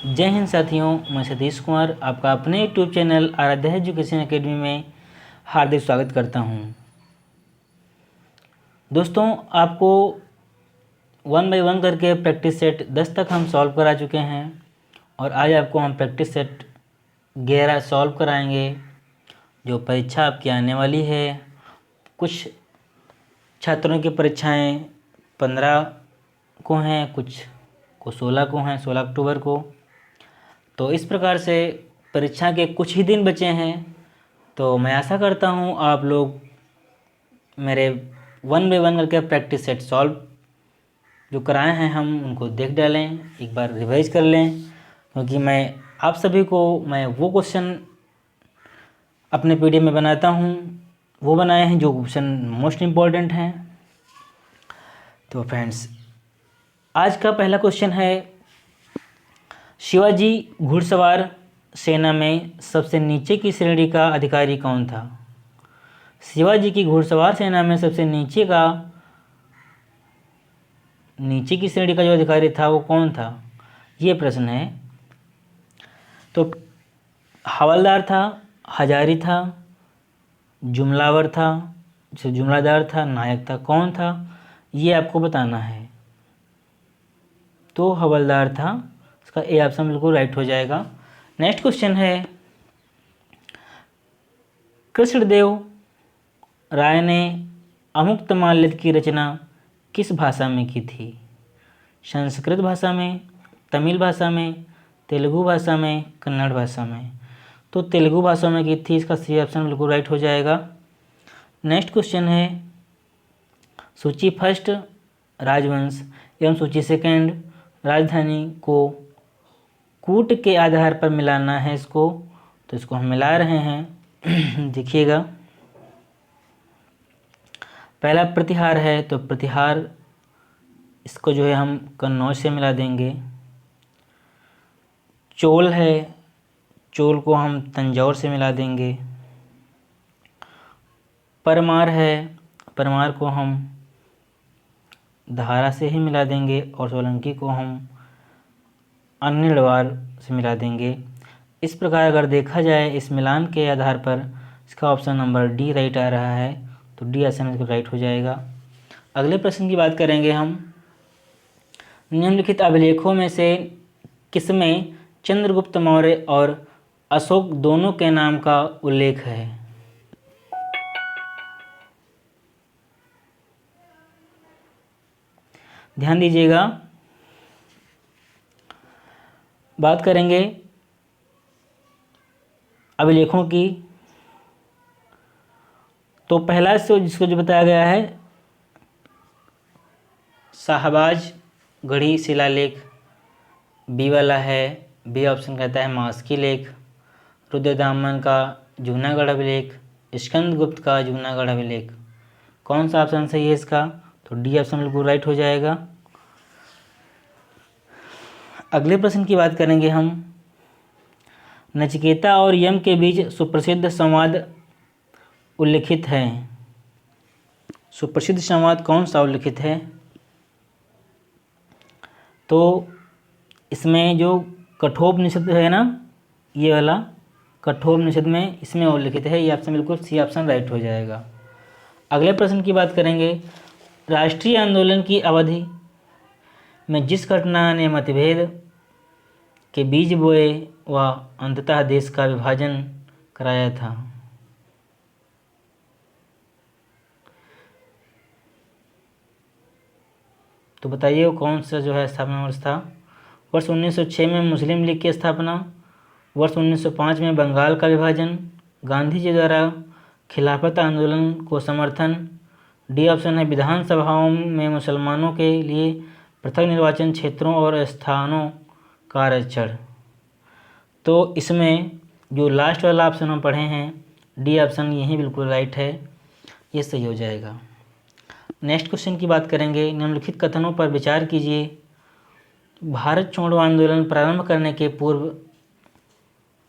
जय हिंद साथियों, मैं सतीश कुमार आपका अपने YouTube channel Aaradhya Education Academy में हार्दिक स्वागत करता हूं। दोस्तों, आपको 1 बाय 1 करके प्रैक्टिस सेट 10 तक हम सॉल्व करा चुके हैं और आज आपको हम प्रैक्टिस सेट 11 सॉल्व कराएंगे। जो परीक्षा आपकी आने वाली है, कुछ छात्रों की परीक्षाएं 15 को हैं, कुछ को 16 को हैं, 16 अक्टूबर को। तो इस प्रकार से परीक्षा के कुछ ही दिन बचे हैं। तो मैं आशा करता हूँ आप लोग मेरे 1 बाय 1 करके प्रैक्टिस सेट सॉल्व जो कराए हैं हम उनको देख डालें, एक बार रिवाइज कर लें, क्योंकि मैं आप सभी को वो क्वेश्चन अपने पीडीएफ में बनाता हूँ, वो बनाए हैं जो क्वेश्चन मोस्ट इम्पॉर्टेंट हैं। तो फ्रेंड्स, आज का पहला क्वेश्चन है, शिवाजी घुड़सवार सेना में सबसे नीचे की श्रेणी का अधिकारी कौन था? शिवाजी की घुड़सवार सेना में सबसे नीचे की श्रेणी का जो अधिकारी था वो कौन था, ये प्रश्न है। तो हवलदार था, हजारी था, जुमलावर था, जुमलादार था, नायक था, कौन था, ये आपको बताना है। तो हवलदार था, इसका ए ऑप्शन बिल्कुल राइट हो जाएगा। नेक्स्ट क्वेश्चन है, कृष्णदेव राय ने अमुक्तमाल्यद की रचना किस भाषा में की थी? संस्कृत भाषा में, तमिल भाषा में, तेलुगु भाषा में, कन्नड़ भाषा में? तो तेलुगु भाषा में की थी, इसका सी ऑप्शन बिल्कुल राइट हो जाएगा। नेक्स्ट क्वेश्चन है, सूची फर्स्ट राजवंश एवं सूची सेकंड राजधानी को कूट के आधार पर मिलाना है इसको, तो इसको हम मिला रहे हैं। देखिएगा, पहला प्रतिहार है, तो प्रतिहार इसको जो है हम कन्नौज से मिला देंगे। चोल है, चोल को हम तंजौर से मिला देंगे। परमार है, परमार को हम धारा से ही मिला देंगे और सोलंकी को हम अन्यलवार से मिला देंगे। इस प्रकार अगर देखा जाए इस मिलान के आधार पर इसका ऑप्शन नंबर डी राइट आ रहा है, तो डी ऑप्शन इसको राइट हो जाएगा। अगले प्रश्न की बात करेंगे हम, निम्नलिखित अभिलेखों में से किसमें चंद्रगुप्त मौर्य और अशोक दोनों के नाम का उल्लेख है? ध्यान दीजिएगा, बात करेंगे अभिलेखों की। तो पहला जिसको जो बताया गया है, शाहबाज गढ़ी शिलालेख बी वाला है, बी ऑप्शन कहता है मास्की लेख। रुद्रदामन का जूनागढ़ अभिलेख, स्कंदगुप्त का जूनागढ़ अभिलेख, कौन सा ऑप्शन सही है इसका? तो डी ऑप्शन बिल्कुल राइट हो जाएगा। अगले प्रश्न की बात करेंगे हम, नचिकेता और यम के बीच सुप्रसिद्ध संवाद उल्लिखित है। सुप्रसिद्ध संवाद कौन सा उल्लिखित है? तो इसमें जो कठोपनिषद है ना, ये वाला कठोपनिषद में इसमें उल्लिखित है, ये ऑप्शन बिल्कुल सी ऑप्शन राइट हो जाएगा। अगले प्रश्न की बात करेंगे, राष्ट्रीय आंदोलन की अवधि में जिस घटना ने मतभेद के बीज बोए व अंततः देश का विभाजन कराया था? तो बताइए वो कौन सा जो है स्थापना वर्ष था? वर्ष 1906 में मुस्लिम लीग की स्थापना, वर्ष 1905 में बंगाल का विभाजन, गांधी जी द्वारा खिलाफत आंदोलन को समर्थन, डी ऑप्शन है विधानसभाओं में मुसलमानों के लिए पृथक निर्वाचन क्षेत्रों और स्थानों का आरक्षण। तो इसमें जो लास्ट वाला ऑप्शन हम पढ़े हैं, डी ऑप्शन यही बिल्कुल राइट है, ये सही हो जाएगा। नेक्स्ट क्वेश्चन की बात करेंगे, निम्नलिखित कथनों पर विचार कीजिए। भारत छोड़ो आंदोलन प्रारंभ करने के पूर्व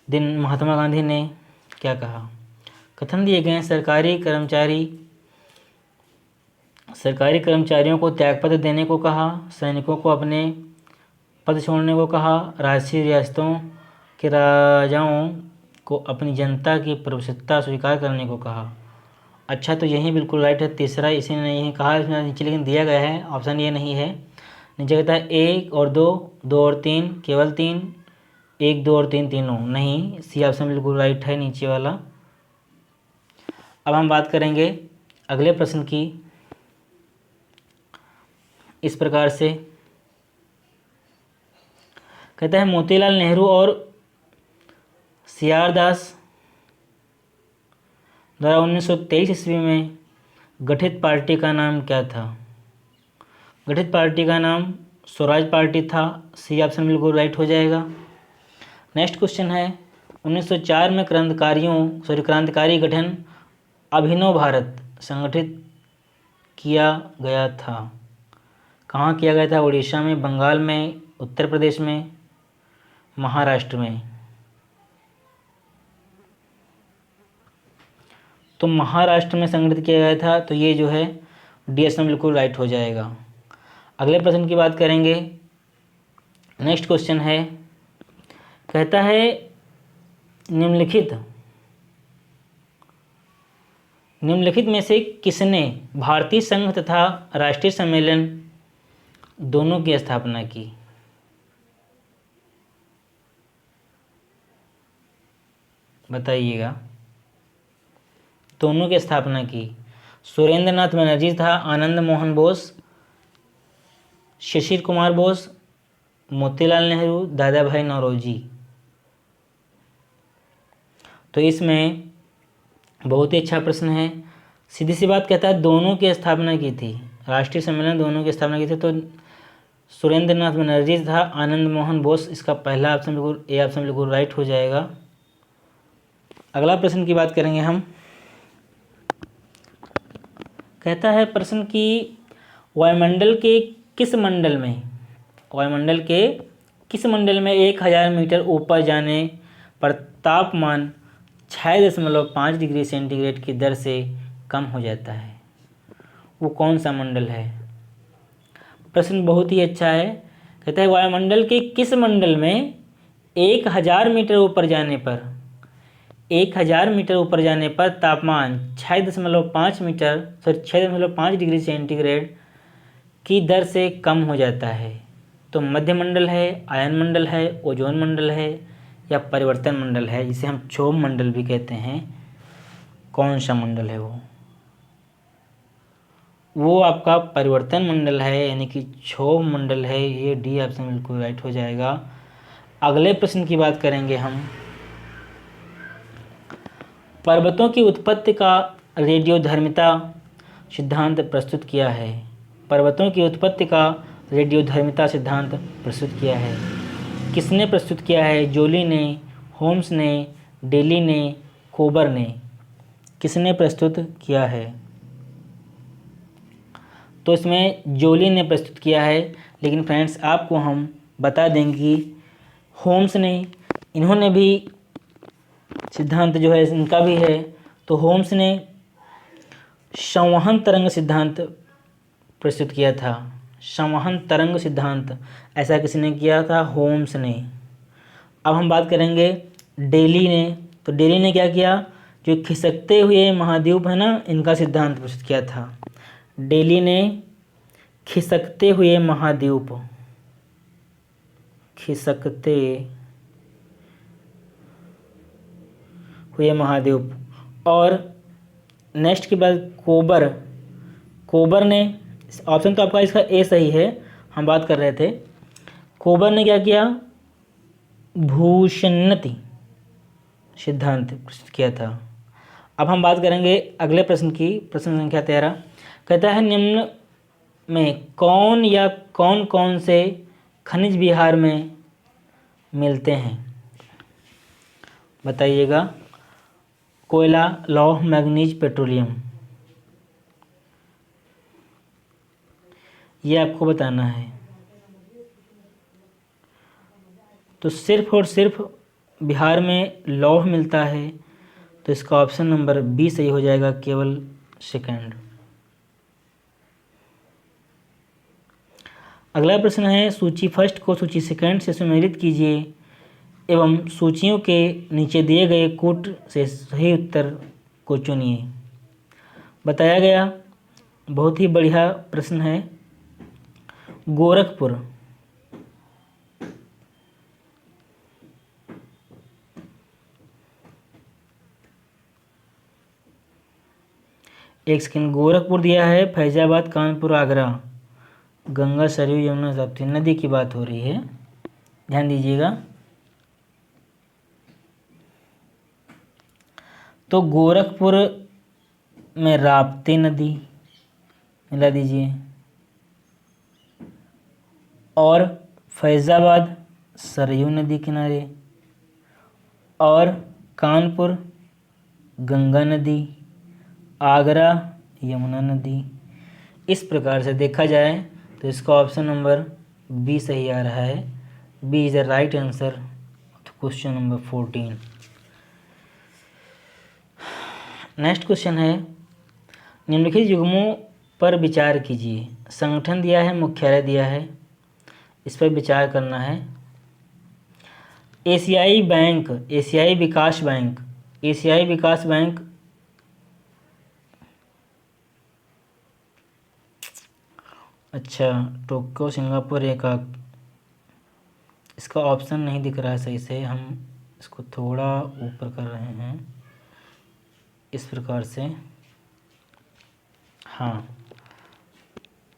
दिन महात्मा गांधी ने क्या कहा? कथन दिए गए हैं, सरकारी कर्मचारियों को त्यागपत्र देने को कहा, सैनिकों को अपने पद छोड़ने को कहा, राष्ट्रीय रियासतों के राजाओं को अपनी जनता की प्रभुसत्ता स्वीकार करने को कहा। अच्छा, तो यही बिल्कुल राइट है। तीसरा इसी ने नहीं कहा इसमें नीचे, लेकिन दिया गया है, ऑप्शन ये नहीं है। नीचे कहता है 1 और 2, 2 और 3, केवल 3, 1, 2 और 3 तीनों नहीं। सी ऑप्शन बिल्कुल राइट है नीचे वाला। अब हम बात करेंगे अगले प्रश्न की, इस प्रकार से कहता है मोतीलाल नेहरू और सीआर दास द्वारा 1923 ईस्वी में गठित पार्टी का नाम क्या था? गठित पार्टी का नाम स्वराज पार्टी था। सी ऑप्शन बिल्कुल राइट हो जाएगा। नेक्स्ट क्वेश्चन है 1904 में क्रांतिकारी गठन अभिनव भारत संगठित किया गया था। कहाँ किया गया था? उड़ीसा में, बंगाल में, उत्तर प्रदेश में, महाराष्ट्र में। तो महाराष्ट्र में संगठित किया गया था, तो ये जो है डी ऑप्शन बिल्कुल राइट हो जाएगा। अगले प्रश्न की बात करेंगे। नेक्स्ट क्वेश्चन है, कहता है निम्नलिखित में से किसने भारतीय संघ तथा राष्ट्रीय सम्मेलन दोनों की स्थापना की? बताइएगा। दोनों की स्थापना की। सुरेंद्र नाथ बनर्जी था, आनंद मोहन बोस, शिशिर कुमार बोस, मोतीलाल नेहरू, दादा भाई नौरोजी। तो इसमें बहुत ही अच्छा प्रश्न है। सीधी सी बात कहता है दोनों की स्थापना की थी, राष्ट्रीय सम्मेलन दोनों की स्थापना की थी। तो सुरेंद्र नाथ बनर्जी था, आनंद मोहन बोस, इसका पहला ऑप्शन बिल्कुल ए ऑप्शन बिल्कुल राइट हो जाएगा। अगला प्रश्न की बात करेंगे हम। कहता है प्रश्न की वायुमंडल के किस मंडल में 1000 मीटर ऊपर जाने पर तापमान 6.5 डिग्री सेंटीग्रेड की दर से कम हो जाता है? वो कौन सा मंडल है? प्रश्न बहुत ही अच्छा है। कहता है वायुमंडल के किस मंडल में 1000 मीटर ऊपर जाने पर तापमान 6.5 डिग्री सेंटीग्रेड की दर से कम हो जाता है? तो मध्य मंडल है, आयन मंडल है, ओजोन मंडल है या परिवर्तन मंडल है, जिसे हम क्षोभ मंडल भी कहते हैं। कौन सा मंडल है वो आपका परिवर्तन मंडल है, यानी कि क्षोभ मंडल है। ये डी ऑप्शन बिल्कुल राइट हो जाएगा। अगले प्रश्न की बात करेंगे हम। पर्वतों की उत्पत्ति का रेडियोधर्मिता सिद्धांत प्रस्तुत किया है। पर्वतों की उत्पत्ति का रेडियोधर्मिता सिद्धांत प्रस्तुत किया है। किसने प्रस्तुत किया है? जोली ने, होम्स ने, डेली ने, कोबर ने। किसने प्रस्तुत किया है? तो इसमें जोली ने प्रस्तुत किया है, लेकिन फ्रेंड्स आपको हम बता देंगे कि होम्स ने, इन्होंने भी सिद्धांत जो है इनका भी है। तो होम्स ने संवहन तरंग सिद्धांत प्रस्तुत किया था। संवहन तरंग सिद्धांत ऐसा किसने किया था? होम्स ने। अब हम बात करेंगे डेली ने। तो डेली ने क्या किया? जो खिसकते हुए महाद्वीप है ना, इनका सिद्धांत प्रस्तुत किया था। डेली ने खिसकते हुए महाद्वीप, खिसकते हुए महाद्वीप। और नेक्स्ट के बाद कोबर ने, ऑप्शन तो आपका इसका ए सही है, हम बात कर रहे थे। कोबर ने क्या किया? भूषणति सिद्धांत प्रस्तुत किया था। अब हम बात करेंगे अगले प्रश्न की, प्रश्न संख्या 13। कहता है निम्न में कौन कौन से खनिज बिहार में मिलते हैं? बताइएगा। कोयला, लौह, मैग्नीज, पेट्रोलियम। ये आपको बताना है। तो सिर्फ और सिर्फ बिहार में लौह मिलता है, तो इसका ऑप्शन नंबर बी सही हो जाएगा, केवल सेकंड। अगला प्रश्न है सूची फर्स्ट को सूची सेकंड से सम्मिलित कीजिए एवं सूचियों के नीचे दिए गए कूट से सही उत्तर को चुनिए। बताया गया, बहुत ही बढ़िया प्रश्न है। गोरखपुर, एक सेकेंड, गोरखपुर दिया है, फैजाबाद, कानपुर, आगरा, गंगा, सरयू, यमुना, ताप्ती नदी की बात हो रही है, ध्यान दीजिएगा। तो गोरखपुर में राप्ती नदी मिला दीजिए और फैजाबाद सरयू नदी किनारे और कानपुर गंगा नदी, आगरा यमुना नदी। इस प्रकार से देखा जाए तो इसका ऑप्शन नंबर बी सही आ रहा है। B is the right answer of question number 14। Next question है, निम्नलिखित युग्मों पर विचार कीजिए। संगठन दिया है, मुख्यालय दिया है, इस पर विचार करना है। एशियाई बैंक, एशियाई विकास बैंक, एशियाई विकास बैंक अच्छा, टोक्यो, सिंगापुर, एकाक, इसका ऑप्शन नहीं दिख रहा है सही से, हम इसको थोड़ा ऊपर कर रहे हैं इस प्रकार से। हाँ,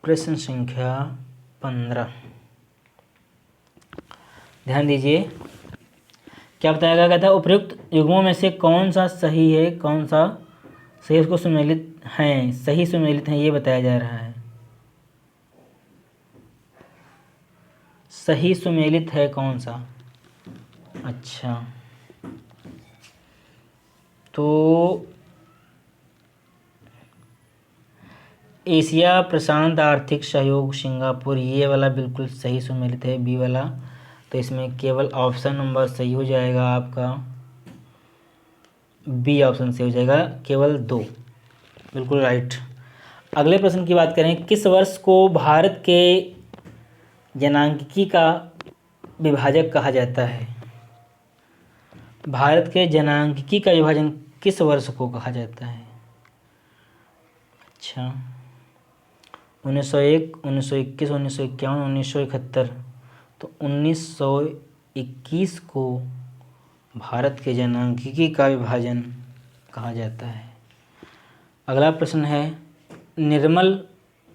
प्रश्न संख्या 15, ध्यान दीजिए। क्या बताया गया था, उपयुक्त युग्मों में से कौन सा सही है, कौन सा सही उसको सम्मिलित हैं, सही सम्मिलित हैं, ये बताया जा रहा है। सही सुमेलित है कौन सा? अच्छा, तो एशिया प्रशांत आर्थिक सहयोग सिंगापुर, ये वाला बिल्कुल सही सुमेलित है, बी वाला। तो इसमें केवल ऑप्शन नंबर सही हो जाएगा आपका, बी ऑप्शन सही हो जाएगा, केवल 2 बिल्कुल राइट। अगले प्रश्न की बात करें, किस वर्ष को भारत के जनांकिकी का विभाजक कहा जाता है? भारत के जनांकिकी का विभाजन किस वर्ष को कहा जाता है? अच्छा, 1901, 1921, 1951, 1971। तो 1921 को भारत के जनांकिकी का विभाजन कहा जाता है। अगला प्रश्न है, निर्मल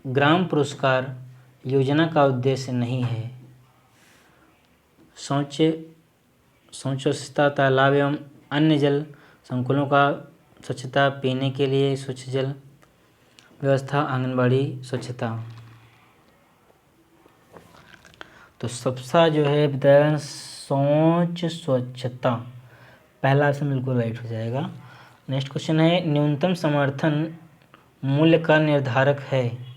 ग्राम पुरस्कार योजना का उद्देश्य नहीं है। स्वच्छता, तालाब एवं अन्य जल संकुलों का स्वच्छता, पीने के लिए स्वच्छ जल व्यवस्था, आंगनबाड़ी स्वच्छता। तो सबसा जो है बताया स्वच्छता, पहला ऑप्शन बिल्कुल राइट हो जाएगा। नेक्स्ट क्वेश्चन है, न्यूनतम समर्थन मूल्य का निर्धारक है।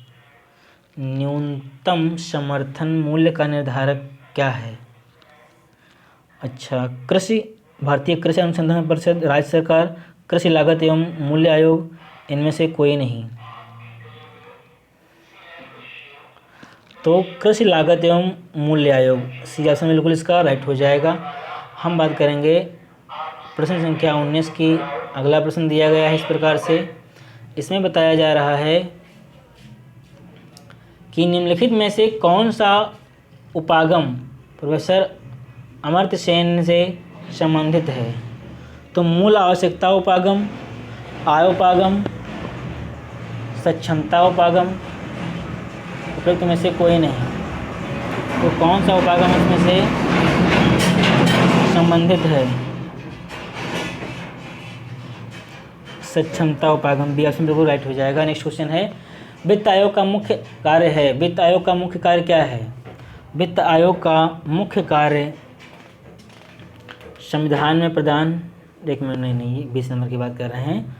न्यूनतम समर्थन मूल्य का निर्धारक क्या है? अच्छा, कृषि, भारतीय कृषि अनुसंधान परिषद, राज्य सरकार, कृषि लागत एवं मूल्य आयोग, इनमें से कोई नहीं। तो कृषि लागत एवं मूल्य आयोग, सी ऑप्शन बिल्कुल इसका राइट हो जाएगा। हम बात करेंगे प्रश्न संख्या 19 की। अगला प्रश्न दिया गया है इस प्रकार से, इसमें बताया जा रहा है कि निम्नलिखित में से कौन सा उपागम प्रोफेसर अमर्त्य सेन से संबंधित है? तो मूल आवश्यकता उपागम, आय उपागम, सक्षमता उपागम, उपयुक्त में से कोई नहीं। तो कौन सा उपागम इसमें से संबंधित है? सक्षमता उपागम, बी ऑप्शन बिल्कुल राइट हो जाएगा। नेक्स्ट क्वेश्चन है, वित्त आयोग का मुख्य कार्य है। वित्त आयोग का मुख्य कार्य क्या है? वित्त आयोग का मुख्य कार्य संविधान में प्रदान, एक मिनट, नहीं 20 नंबर की बात कर रहे हैं।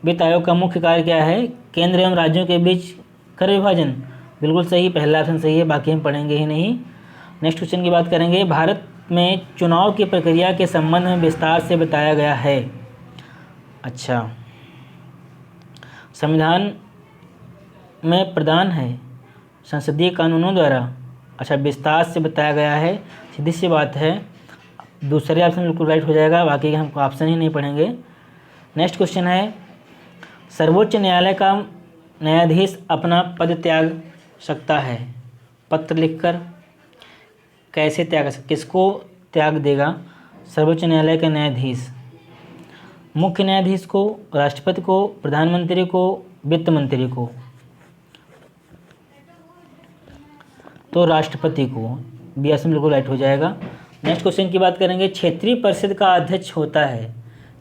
वित्त आयोग का मुख्य कार्य क्या है? केंद्र एवं राज्यों के बीच कर विभाजन, बिल्कुल सही, पहला ऑप्शन सही है, बाकी हम पढ़ेंगे ही नहीं। नेक्स्ट क्वेश्चन की बात करेंगे, भारत में चुनाव की प्रक्रिया के संबंध में विस्तार से बताया गया है। अच्छा, संविधान में प्रदान है, संसदीय कानूनों द्वारा अच्छा, विस्तार से बताया गया है, सीधी सी बात है। दूसरे ऑप्शन बिल्कुल राइट हो जाएगा, बाकी के हम ऑप्शन ही नहीं पढ़ेंगे। नेक्स्ट क्वेश्चन है, सर्वोच्च न्यायालय का न्यायाधीश अपना पद त्याग सकता है? पत्र लिखकर? कैसे त्याग सकता, किसको त्याग देगा सर्वोच्च न्यायालय का न्यायाधीश? मुख्य न्यायाधीश को, राष्ट्रपति को, प्रधानमंत्री को, वित्त मंत्री को? तो राष्ट्रपति को। बी ऑप्शन बिल्कुल राइट हो जाएगा। नेक्स्ट क्वेश्चन की बात करेंगे, क्षेत्रीय परिषद का अध्यक्ष होता है?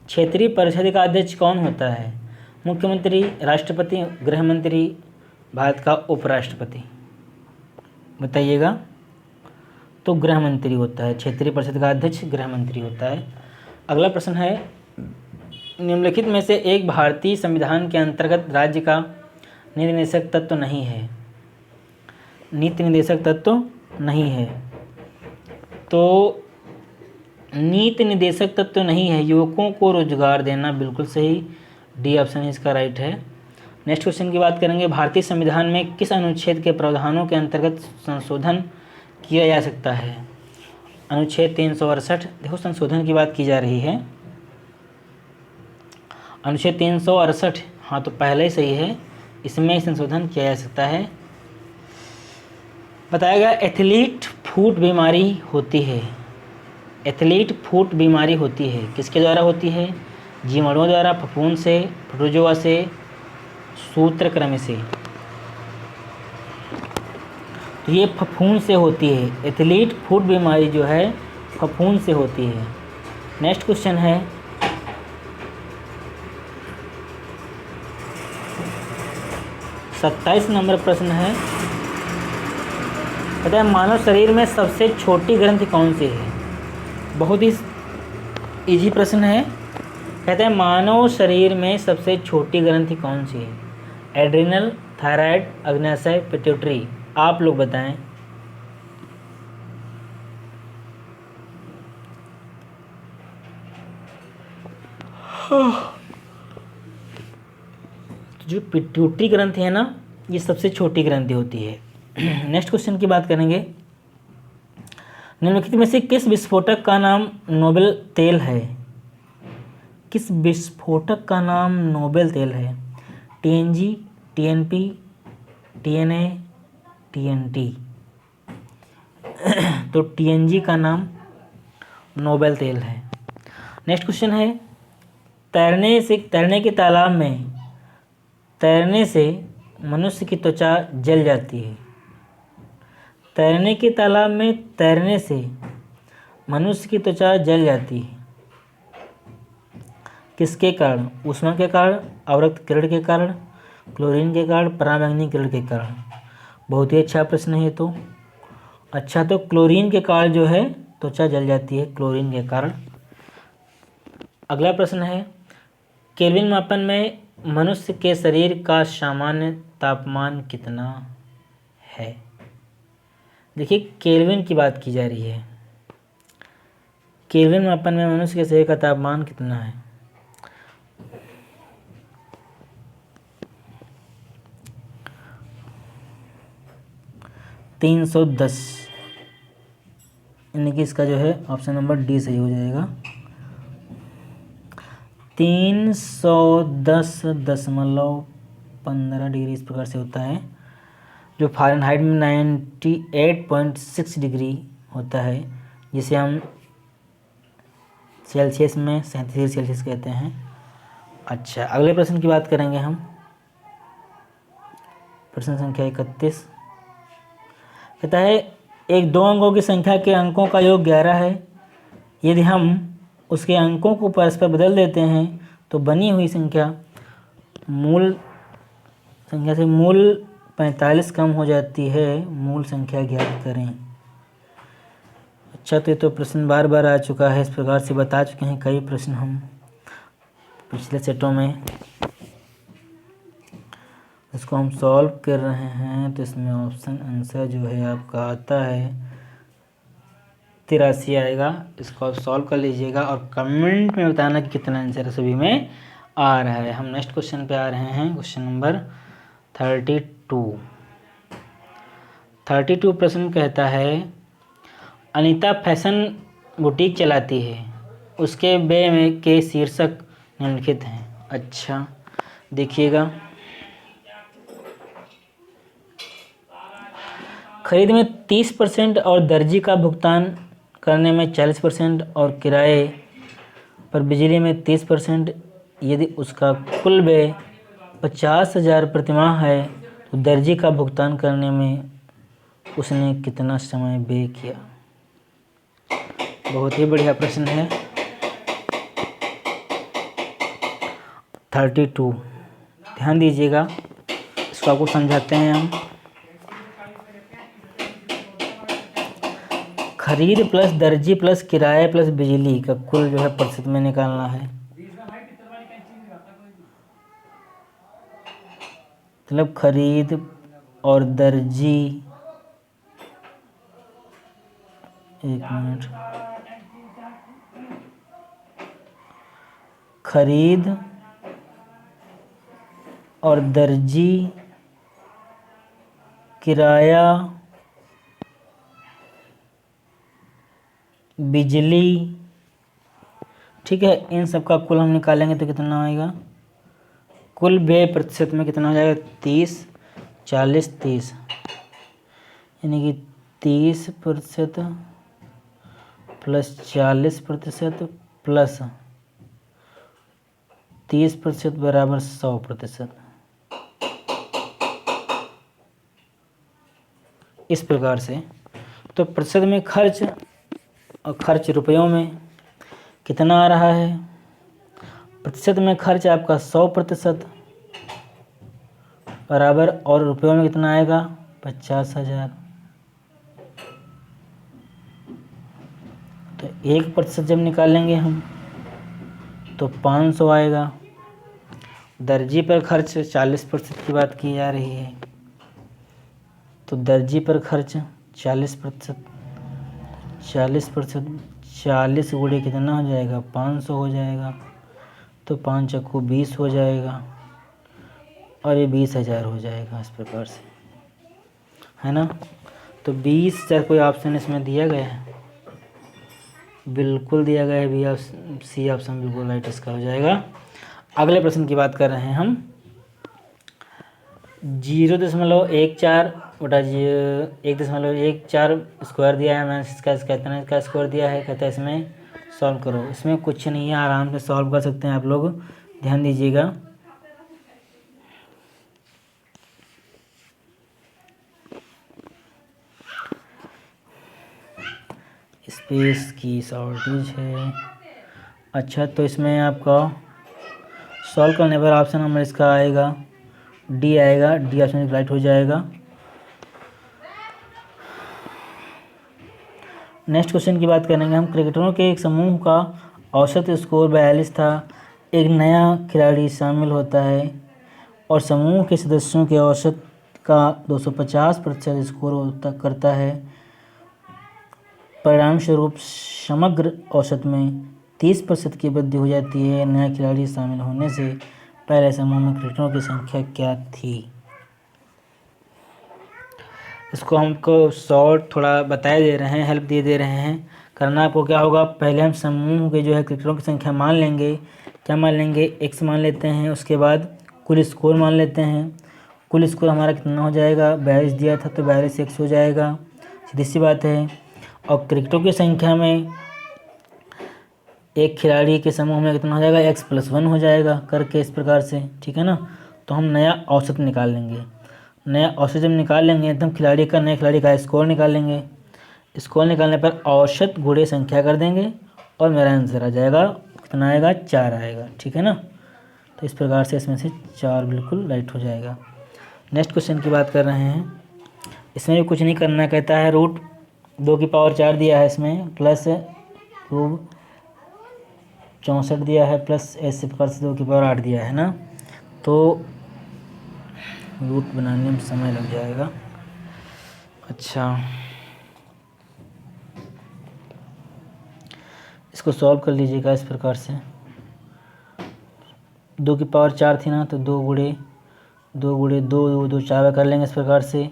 क्षेत्रीय परिषद का अध्यक्ष कौन होता है? मुख्यमंत्री, राष्ट्रपति, गृह मंत्री, भारत का उपराष्ट्रपति? बताइएगा। तो गृह मंत्री होता है, क्षेत्रीय परिषद का अध्यक्ष गृह मंत्री होता है। अगला प्रश्न है, निम्नलिखित में से एक भारतीय संविधान के अंतर्गत राज्य का नीति निर्देशक तत्व नहीं है? नीति निर्देशक तत्व नहीं है, तो नीति निर्देशक तत्व नहीं है, युवकों को रोजगार देना, बिल्कुल सही, डी ऑप्शन इसका राइट है। नेक्स्ट क्वेश्चन की बात करेंगे, भारतीय संविधान में किस अनुच्छेद के प्रावधानों के अंतर्गत संशोधन किया जा सकता है? अनुच्छेद 368। देखो, संशोधन की बात की जा रही है, अनुच्छेद 368। हाँ, तो पहले ही सही है, इसमें संशोधन किया जा सकता है। बताया गया, एथलीट फुट बीमारी होती है? एथलीट फुट बीमारी होती है किसके द्वारा होती है? जीवाणुओं द्वारा, फफूंद से, प्रोटोजोआ से, सूत्रकृमि से? तो ये फफूंद से होती है। एथलीट फुट बीमारी जो है फफूंद से होती है। नेक्स्ट क्वेश्चन है, सत्ताईस नंबर प्रश्न है, पता है मानव शरीर में सबसे छोटी ग्रंथि कौन सी है? बहुत ही इजी प्रश्न है। कहते हैं मानव शरीर में सबसे छोटी ग्रंथि कौन सी है? एड्रिनल, थायराइड, अग्न्याशय, पिट्यूटरी? आप लोग बताएं। जो पिट्यूटरी ग्रंथि है ना, ये सबसे छोटी ग्रंथि होती है। नेक्स्ट क्वेश्चन की बात करेंगे, निम्नलिखित में से किस विस्फोटक का नाम नोबेल तेल है? किस विस्फोटक का नाम नोबेल तेल है? TNG, TNP, TNA, TNT? तो टीएनजी का नाम नोबेल तेल है। नेक्स्ट क्वेश्चन है, तैरने के तालाब में तैरने से मनुष्य की त्वचा जल जाती है? तैरने के तालाब में तैरने से मनुष्य की त्वचा जल जाती है किसके कारण? ऊष्मा के कारण, अवरक्त किरण के कारण, क्लोरीन के कारण, पराबैंगनी किरण के कारण? बहुत ही अच्छा प्रश्न है। तो अच्छा, तो क्लोरीन के कारण जो है त्वचा जल जाती है, क्लोरीन के कारण। अगला प्रश्न है, केल्विन मापन में मनुष्य के शरीर का सामान्य तापमान कितना है? देखिए, केल्विन की बात की जा रही है। केल्विन मापन में मनुष्य के शरीर का तापमान कितना है? (310), यानी कि इसका जो है ऑप्शन नंबर डी सही हो जाएगा। 310.15 डिग्री इस प्रकार से होता है, जो फ़ारेनहाइट में 98.6 डिग्री होता है, जिसे हम सेल्सियस में 37 डिग्री सेल्सियस कहते हैं। अच्छा, अगले प्रश्न की बात करेंगे हम। प्रश्न संख्या 31 कहता है, एक दो अंकों की संख्या के अंकों का योग 11 है। यदि हम उसके अंकों को परस्पर बदल देते हैं तो बनी हुई संख्या मूल संख्या से मूल 45 कम हो जाती है। मूल संख्या ज्ञात करें। अच्छा, तो ये तो प्रश्न बार बार आ चुका है, इस प्रकार से बता चुके हैं कई प्रश्न हम पिछले सेटों में। इसको हम सॉल्व कर रहे हैं, तो इसमें ऑप्शन आंसर जो है आपका आता है 83 आएगा। इसको आप सॉल्व कर लीजिएगा और कमेंट में बताना कि कितना आंसर सभी में आ रहा है। हम नेक्स्ट क्वेश्चन पे आ रहे हैं, क्वेश्चन नंबर 32। 32 प्रश्न कहता है अनीता फैशन बुटीक चलाती है, उसके व्यय में के शीर्षक निम्नलिखित हैं। अच्छा देखिएगा, खरीद में 30% और दर्जी का भुगतान करने में 40% और किराए पर बिजली में 30%। यदि उसका कुल व्यय 50,000 प्रतिमाह है तो दर्जी का भुगतान करने में उसने कितना समय व्यय किया। बहुत ही बढ़िया प्रश्न है। 32 ध्यान दीजिएगा, इसको आपको समझाते हैं हम। खरीद प्लस दर्जी प्लस किराया प्लस बिजली का कुल जो है प्रतिशत में निकालना है। मतलब खरीद और दर्जी, एक मिनट, खरीद और दर्जी, किराया, बिजली, ठीक है, इन सब का कुल हम निकालेंगे तो कितना आएगा। कुल व्यय प्रतिशत में कितना हो जाएगा, 30, 40, 30, यानी कि 30% प्लस 40% प्लस 30% बराबर 100%। इस प्रकार से तो प्रतिशत में खर्च और खर्च रुपयों में कितना आ रहा है। प्रतिशत में खर्च आपका 100% बराबर, और रुपयों में कितना आएगा, 50,000। तो 1% जब निकालेंगे हम तो 500 आएगा। दर्जी पर खर्च 40% की बात की जा रही है, तो दर्जी पर खर्च 40%, 40%, 40 गुणे कितना हो जाएगा, 500 हो जाएगा। तो 5 चक्कू 20 हो जाएगा और ये 20,000 हो जाएगा। इस प्रकार से है ना। तो 20,000 कोई ऑप्शन इसमें दिया गया है, बिल्कुल दिया गया है भैया, सी ऑप्शन बिल्कुल राइट इसका हो जाएगा। अगले प्रश्न की बात कर रहे हैं हम। 0.14 बटा 1.14 स्क्वायर दिया है, मैंने इसका कितना स्क्वायर दिया है, कहता है इसमें सॉल्व करो। इसमें कुछ नहीं है, आराम से सॉल्व कर सकते हैं आप लोग, ध्यान दीजिएगा। स्पेस की शॉर्टेज है। अच्छा, तो इसमें आपका सॉल्व करने पर ऑप्शन नंबर इसका आएगा डी आएगा, डी ऑप्शन राइट हो जाएगा। नेक्स्ट क्वेश्चन की बात करेंगे हम। क्रिकेटरों के एक समूह का औसत स्कोर 42 था। एक नया खिलाड़ी शामिल होता है और समूह के सदस्यों के औसत का 250% स्कोर करता है। परिणाम स्वरूप समग्र औसत में 30% की वृद्धि हो जाती है। नया खिलाड़ी शामिल होने से पहले समूह में क्रिकेटरों की संख्या क्या थी। इसको हमको शॉर्ट थोड़ा बताए दे रहे हैं, हेल्प दे रहे हैं। करना आपको क्या होगा, पहले हम समूह के जो है क्रिकेटरों की संख्या मान लेंगे। क्या मान लेंगे, x मान लेते हैं। उसके बाद कुल स्कोर मान लेते हैं। कुल स्कोर हमारा कितना हो जाएगा, 42 दिया था तो 42 x हो जाएगा, सीधी सी बात है। और क्रिकेटरों की संख्या में एक खिलाड़ी के समूह में कितना हो जाएगा, x+1 हो जाएगा करके, इस प्रकार से, ठीक है ना। तो हम नया औसत निकाल लेंगे। नया औसत जब निकाल लेंगे एकदम खिलाड़ी का, नए खिलाड़ी का स्कोर निकाल लेंगे। स्कोर निकालने पर औसत गुणे संख्या कर देंगे और मेरा आंसर आ जाएगा, कितना आएगा, 4 आएगा, ठीक है ना। तो इस प्रकार से इसमें से 4 बिल्कुल राइट हो जाएगा। नेक्स्ट क्वेश्चन की बात कर रहे हैं। इसमें भी कुछ नहीं करना, कहता है √2⁴ दिया है इसमें, प्लस खूब 64 दिया है, प्लस ऐसे प्रकार से 2⁴ दिया है ना। तो रूट बनाने में समय लग जाएगा। अच्छा, इसको सॉल्व कर लीजिएगा इस प्रकार से। 2⁴ थी ना, तो 2 गुणे 2 4 कर लेंगे इस प्रकार से।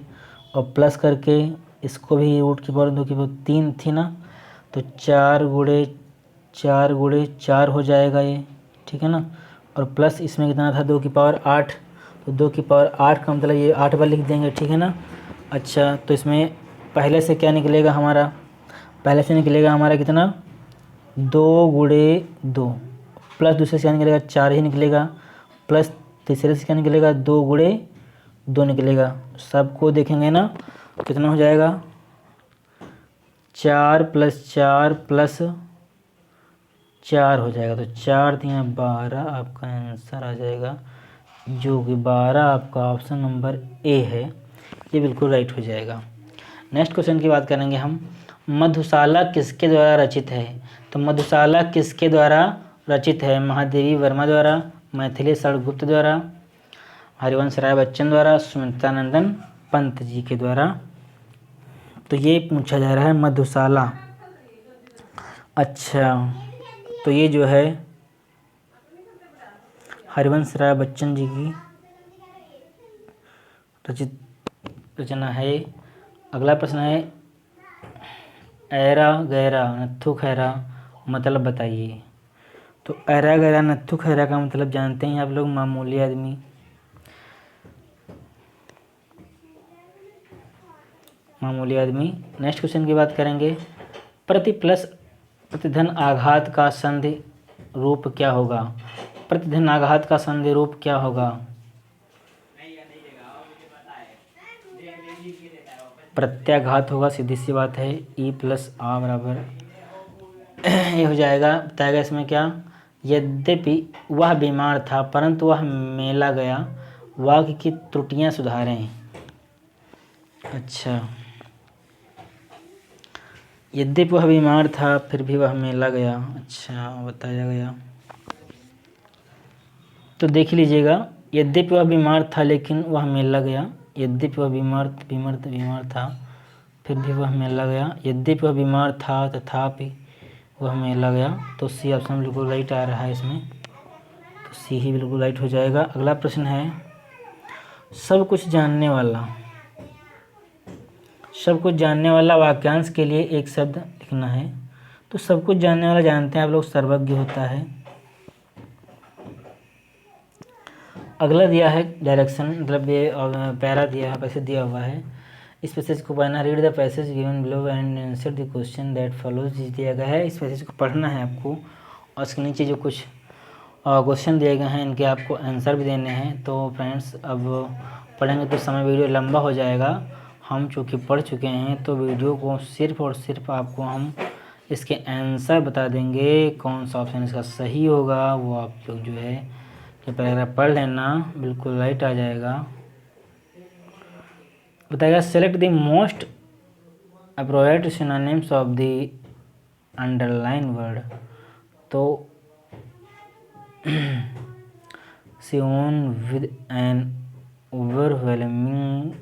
और प्लस करके इसको भी रूट की पावर 2 की पावर 3 थी ना, तो 4 हो जाएगा ये, ठीक है ना। और प्लस इसमें कितना था 2 की पावर 8, तो 2 की पावर 8 का मतलब ये 8 बार लिख देंगे, ठीक है ना। अच्छा, तो इसमें पहले से क्या निकलेगा हमारा, पहले से निकलेगा हमारा कितना 2 × 2, प्लस दूसरे से क्या निकलेगा 4 ही निकलेगा, प्लस तीसरे से क्या निकलेगा 2 × 2 निकलेगा। सबको देखेंगे ना कितना हो जाएगा 4 + 4 + 4 हो जाएगा। तो 4 × 12 आपका आंसर आ जाएगा, जो कि 12 आपका ऑप्शन नंबर ए है, ये बिल्कुल राइट हो जाएगा। नेक्स्ट क्वेश्चन की बात करेंगे हम, मधुशाला किसके द्वारा रचित है। तो मधुशाला किसके द्वारा रचित है, महादेवी वर्मा द्वारा, मैथिली शरण द्वारा, हरिवंश राय बच्चन द्वारा, सुमित्रा नंदन पंत जी के द्वारा। तो ये पूछा जा रहा है मधुशाला। अच्छा, तो ये जो है हरिवंश राय बच्चन जी की रचित रचना है। अगला प्रश्न है, ऐरा गैरा नत्थु खैरा मतलब बताइए। तो ऐरा गैरा नत्थु खैरा का मतलब जानते हैं आप लोग, मामूली आदमी। मामूली आदमी। नेक्स्ट क्वेश्चन की बात करेंगे, प्रति प्लस प्रतिधन आघात का संधि रूप क्या होगा। प्रतिधन आघात का संधि रूप क्या होगा, प्रत्याघात होगा, सीधी सी बात है। E + A बराबर ये हो जाएगा। बताएगा इसमें क्या, यद्यपि वह बीमार था परंतु वह मेला गया, वाक्य की त्रुटियां सुधारें। अच्छा, यद्यपि वह बीमार था फिर भी वह मेला गया, अच्छा बताया गया। तो देख लीजिएगा, यद्यपि वह बीमार था लेकिन वह मेला गया, यद्यपि वह बीमार था फिर भी वह मेला गया, यद्यपि वह बीमार था तथापि वह मेला गया। तो सी ऑप्शन बिल्कुल राइट आ रहा है इसमें, तो सी ही बिल्कुल राइट हो जाएगा। अगला प्रश्न है, सब कुछ जानने वाला, सब कुछ जानने वाला वाक्यांश के लिए एक शब्द लिखना है। तो सब कुछ जानने वाला जानते हैं आप लोग, सर्वज्ञ होता है। अगला दिया है डायरेक्शन, मतलब ये पैरा दिया है, पैसे दिया हुआ है। इस पैसेज को पढ़ना, read the passage given below and answer the question that follows दिया गया है। इस पैसेज को पढ़ना है आपको, और इसके नीचे जो कुछ क्वेश्चन दिए गए हैं इनके आपको आंसर भी देने हैं। तो फ्रेंड्स, अब पढ़ेंगे तो समय वीडियो लंबा हो जाएगा। हम चूँकि पढ़ चुके हैं तो वीडियो को सिर्फ और सिर्फ आपको हम इसके आंसर बता देंगे, कौन सा ऑप्शन इसका सही होगा वो आप लोग जो है ये पैराग्राफ पढ़ लेना, बिल्कुल राइट आ जाएगा। बताएगा, select the most appropriate synonyms of the underline word. तो सीन विद एन ओवरवेलमिंग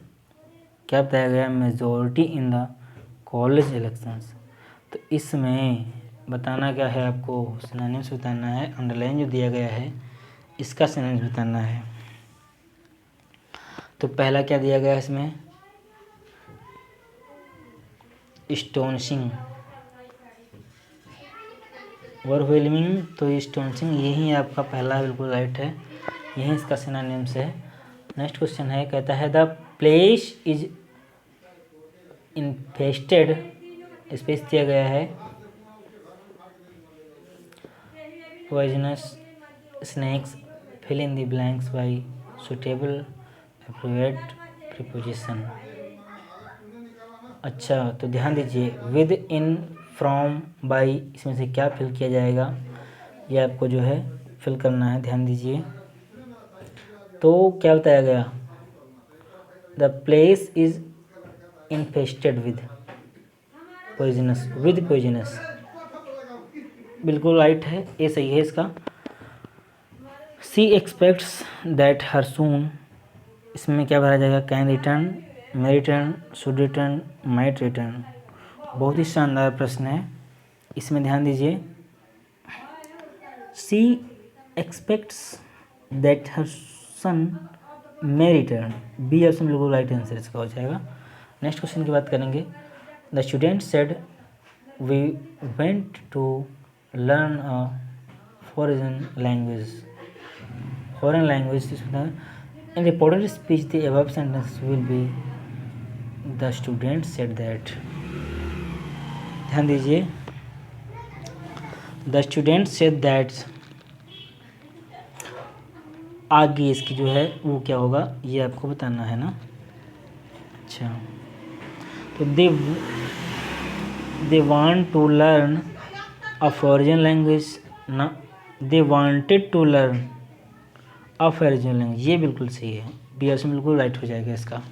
क्या बताया गया, majority in the college elections. तो इसमें बताना क्या है आपको, सिनोनिम्स बताना है। अंडरलाइन जो दिया गया है इसका सिनोनिम्स बताना है। तो पहला क्या दिया गया है इसमें, स्टोनिशिंग, ओवरवेलमिंग। तो स्टोनिशिंग यही आपका पहला बिल्कुल राइट है, यही इसका सिनोनिम्स है। नेक्स्ट क्वेश्चन है, कहता है the place is infested, space दिया गया है, poisonous snakes, fill in the blanks by suitable appropriate preposition. अच्छा, तो ध्यान दीजिए, विद, इन, फ्रॉम, बाय, इसमें से क्या फिल किया जाएगा ये आपको जो है फिल करना है, ध्यान दीजिए। तो क्या बताया गया, the place is infested with poisonous, with poisonous, बिल्कुल राइट है, ये सही है इसका। सी एक्सपेक्ट्स दैट हर सून, इसमें क्या भरा जाएगा, can return, may return, should return, might return. बहुत ही शानदार प्रश्न है, इसमें ध्यान दीजिए। She expects that her son may return, B option बिल्कुल राइट आंसर इसका हो जाएगा। नेक्स्ट क्वेश्चन की बात करेंगे। The student said we went to learn a foreign language. Foreign language in reported speech the above sentence will be the student said that. ध्यान दीजिए, the student said that, आगे इसकी जो है वो क्या होगा ये आपको बताना है ना। अच्छा, तो they want to learn a foreign language ना, they wanted to learn a foreign language, ये बिल्कुल सही है, बी ऑप्शन बिल्कुल राइट हो जाएगा इसका।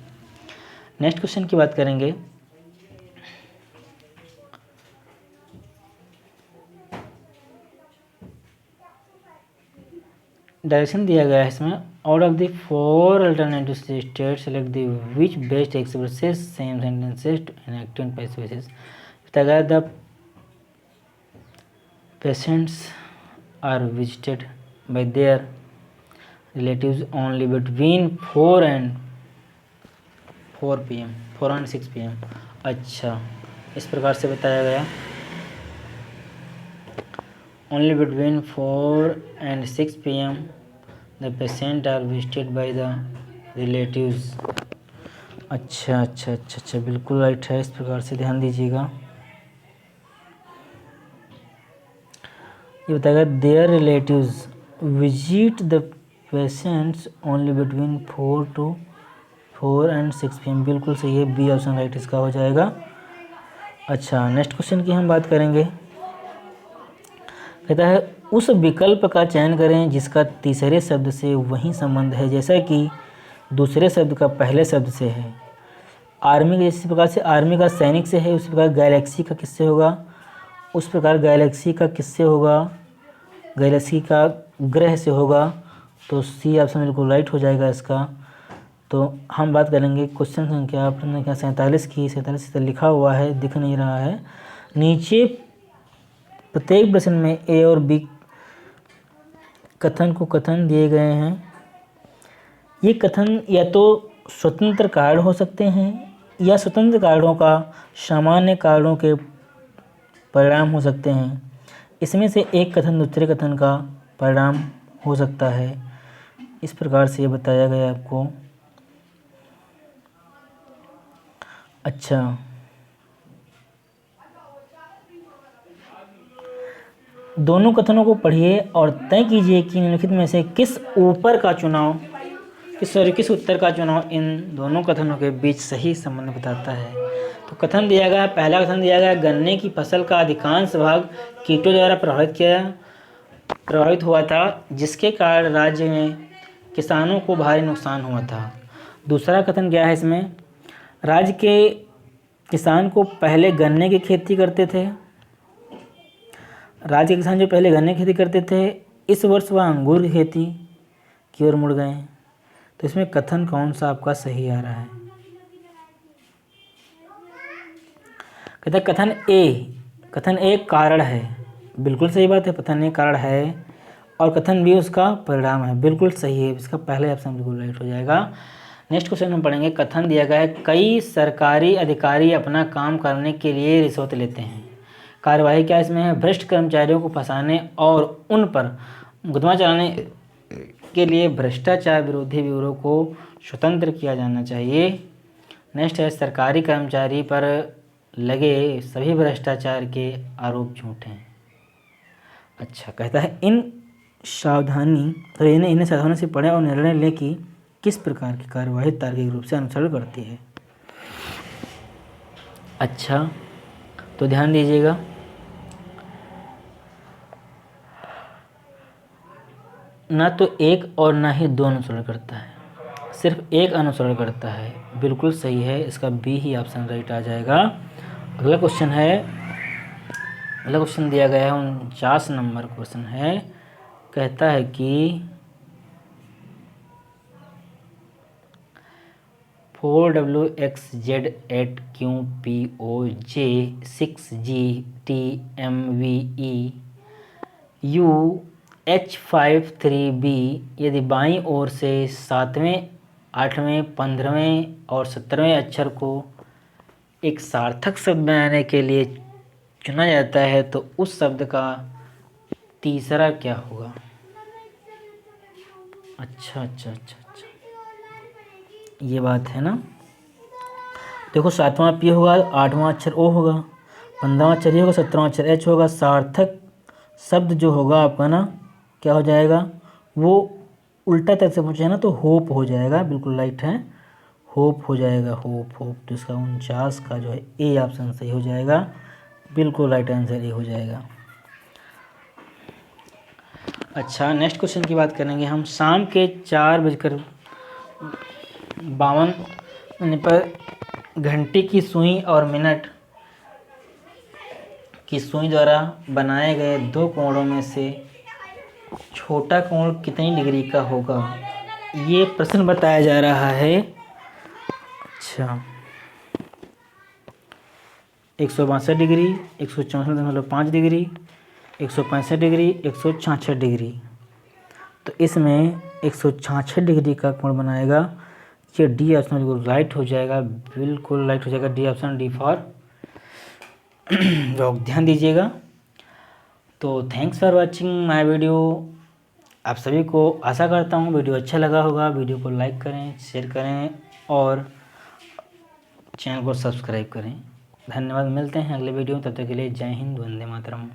नेक्स्ट क्वेश्चन की बात करेंगे। डायरेक्शन दिया गया है इसमें, out of the 4 alternative state select the which best expresses same sentences in active and passive voices. बताया गया the patients are visited by their relatives only between 4 and 6 PM। अच्छा, इस प्रकार से बताया गया, only between 4 and 6 PM the patient are visited by the relatives. अच्छा, बिल्कुल राइट है, इस प्रकार से ध्यान दीजिएगा। ये बताएगा their relatives visit the patients only between 4 and 6 PM, बिल्कुल सही है, बी ऑप्शन राइट इसका हो जाएगा। अच्छा, नेक्स्ट क्वेश्चन की हम बात करेंगे। कहता है उस विकल्प का चयन करें जिसका तीसरे शब्द से वही संबंध है जैसा कि दूसरे शब्द का पहले शब्द से है। आर्मी के इसी प्रकार से आर्मी का सैनिक से है, उसी प्रकार गैलेक्सी का किससे होगा, उस प्रकार गैलेक्सी का किससे होगा, गैलेक्सी का ग्रह से होगा, तो सी ऑप्शन बिल्कुल राइट हो जाएगा इसका। तो हम बात करेंगे क्वेश्चन संख्या 47 की। 47 लिखा हुआ है, दिख नहीं रहा है। नीचे प्रत्येक प्रश्न में ए और बी कथन दिए गए हैं। ये कथन या तो स्वतंत्र कारण हो सकते हैं या स्वतंत्र कारणों का सामान्य कारणों के परिणाम हो सकते हैं। इसमें से एक कथन दूसरे कथन का परिणाम हो सकता है। इस प्रकार से ये बताया गया आपको। अच्छा, दोनों कथनों को पढ़िए और तय कीजिए कि निम्नलिखित में से किस उत्तर का चुनाव इन दोनों कथनों के बीच सही संबंध बताता है। तो कथन दिया गया, पहला कथन दिया गया, गन्ने की फसल का अधिकांश भाग कीटों द्वारा प्रभावित हुआ था जिसके कारण राज्य में किसानों को भारी नुकसान हुआ था। दूसरा कथन क्या है इसमें, राज्य के किसान को पहले गन्ने की खेती करते थे, राज्य के किसान जो पहले गन्ने की खेती करते थे इस वर्ष वह अंगूर की खेती की ओर मुड़ गए। तो इसमें कथन कौन सा आपका सही आ रहा है। कहते हैं कथन ए कारण है, बिल्कुल सही बात है, कथन ए कारण है और कथन बी उसका परिणाम है, बिल्कुल सही है, इसका पहले ऑप्शन बिल्कुल राइट हो जाएगा। नेक्स्ट क्वेश्चन हम पढ़ेंगे। कथन दिया गया है कई सरकारी अधिकारी अपना काम करने के लिए रिश्वत लेते हैं। कार्यवाही क्या इसमें है, भ्रष्ट कर्मचारियों को फंसाने और उन पर मुकदमा चलाने के लिए भ्रष्टाचार विरोधी ब्यूरो को स्वतंत्र किया जाना चाहिए। नेक्स्ट है सरकारी कर्मचारी पर लगे सभी भ्रष्टाचार के आरोप झूठे हैं। अच्छा, कहता है इन्हें सावधानी से पढ़ें और निर्णय लें कि किस प्रकार की कार्यवाही तार्किक रूप से अनुसरण करती है। अच्छा, तो ध्यान दीजिएगा, ना तो एक और ना ही दो अनुसरण करता है, सिर्फ एक अनुसरण करता है, बिल्कुल सही है, इसका बी ही ऑप्शन राइट आ जाएगा। अगला क्वेश्चन दिया गया है 49 नंबर क्वेश्चन है। कहता है कि 4WXZH8QPOJ6GTMVEUH53B यदि बाईं ओर से 7वें, 8वें, 15वें और 17वें अक्षर को एक सार्थक शब्द बनाने के लिए चुना जाता है तो उस शब्द का तीसरा क्या होगा? अच्छा, ये बात है ना। देखो 7वां P होगा, 8वां अक्षर O होगा, 15वां अक्षर E होगा, 17वां अक्षर H होगा। सार्थक शब्द जो होगा आपका ना क्या हो जाएगा, वो उल्टा तरह से पूछे ना तो होप हो जाएगा। बिल्कुल राइट है, होप हो जाएगा। होप तो इसका 49 का जो है ए ऑप्शन सही हो जाएगा। बिल्कुल राइट आंसर ए हो जाएगा। अच्छा, नेक्स्ट क्वेश्चन की बात करेंगे हम। शाम के 4:52 पर घंटी की सुई और मिनट की सुई द्वारा बनाए गए दो कोणों में से छोटा कोण कितनी डिग्री का होगा? ये प्रश्न बताया जा रहा है। अच्छा, 162 डिग्री, 164.5 डिग्री, 165 डिग्री, 166 डिग्री। तो इसमें 166 डिग्री का कोण बनाएगा। ये डी ऑप्शन बिल्कुल राइट हो जाएगा। बिल्कुल राइट हो जाएगा D option, D for rock. ध्यान दीजिएगा। तो thanks for watching my video. आप सभी को आशा करता हूँ वीडियो अच्छा लगा होगा। वीडियो को लाइक करें, शेयर करें और चैनल को सब्सक्राइब करें। धन्यवाद। मिलते हैं अगले वीडियो में, तब तक के लिए जय हिंद, वंदे मातरम।